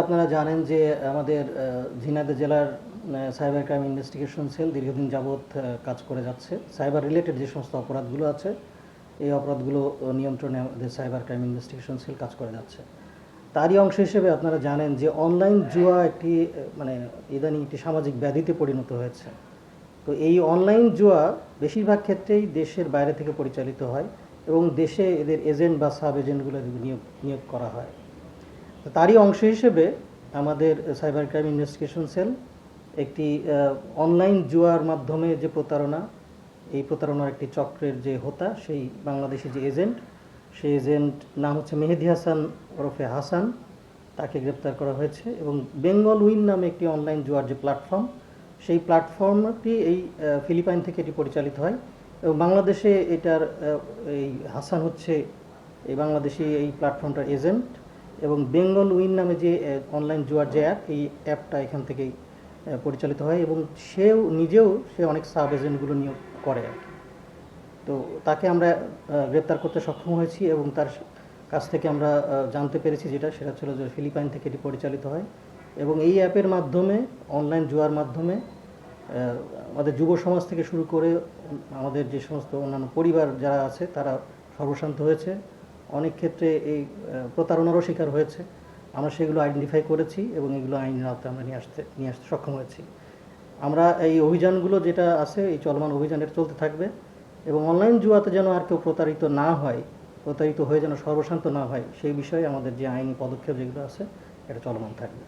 আপনারা জানেন যে আমাদের ঝিনাইদহ জেলার সাইবার ক্রাইম ইনভেস্টিগেশন সেল দীর্ঘদিন যাবৎ কাজ করে যাচ্ছে। সাইবার রিলেটেড যে সমস্ত অপরাধগুলো আছে এই অপরাধগুলো নিয়ন্ত্রণে আমাদের সাইবার ক্রাইম ইনভেস্টিগেশন সেল কাজ করে যাচ্ছে। তারই অংশ হিসেবে আপনারা জানেন যে অনলাইন জুয়া একটি ইদানিং একটি সামাজিক ব্যাধিতে পরিণত হয়েছে। তো এই অনলাইন জুয়া বেশিরভাগ ক্ষেত্রেই দেশের বাইরে থেকে পরিচালিত হয় এবং দেশে এদের এজেন্ট বা সাব এজেন্টগুলো নিয়োগ করা হয়। তারই অংশ হিসেবে আমাদের সাইবার ক্রাইম ইনভেস্টিগেশন সেল একটি অনলাইন জুয়ার মাধ্যমে যে প্রতারণা, এই প্রতারণার একটি চক্রের যে হোতা, সেই বাংলাদেশি যে এজেন্ট, সেই এজেন্ট নাম হচ্ছে মেহেদি হাসান ওরফে হাসান, তাকে গ্রেপ্তার করা হয়েছে। এবং বেঙ্গল উইন নামে একটি অনলাইন জুয়ার যে প্ল্যাটফর্ম, সেই প্ল্যাটফর্মটি এই ফিলিপাইন থেকে এটি পরিচালিত হয় এবং বাংলাদেশে এটার এই হাসান হচ্ছে এই বাংলাদেশি এই প্ল্যাটফর্মটার এজেন্ট। এবং বেঙ্গল উইন নামে যে অনলাইন জুয়ার যে অ্যাপ, এই অ্যাপটা এখান থেকেই পরিচালিত হয় এবং সে অনেক সাব এজেন্টগুলো নিয়োগ করে আর কি। তো তাকে আমরা গ্রেপ্তার করতে সক্ষম হয়েছি এবং তার কাছ থেকে আমরা জানতে পেরেছি সেটা ছিল যে ফিলিপাইন থেকে এটি পরিচালিত হয় এবং এই অ্যাপের মাধ্যমে, অনলাইন জুয়ার মাধ্যমে আমাদের যুব সমাজ থেকে শুরু করে আমাদের যে সমস্ত অন্যান্য পরিবার যারা আছে তারা সর্বশান্ত হয়েছে। অনেক ক্ষেত্রে এই প্রতারণারও শিকার হয়েছে। আমরা সেগুলো আইডেন্টিফাই করেছি এবং এগুলো আইনের আওতায় আমরা নিয়ে আসতে সক্ষম হয়েছি। আমরা এই অভিযানগুলো যেটা আছে, এই চলমান অভিযানের চলতে থাকবে এবং অনলাইন জুয়াতে যেন আর কেউ প্রতারিত হয়ে যেন সর্বশান্ত না হয়, সেই বিষয়ে আমাদের যে আইনি পদক্ষেপ যেগুলো আছে এটা চলমান থাকবে।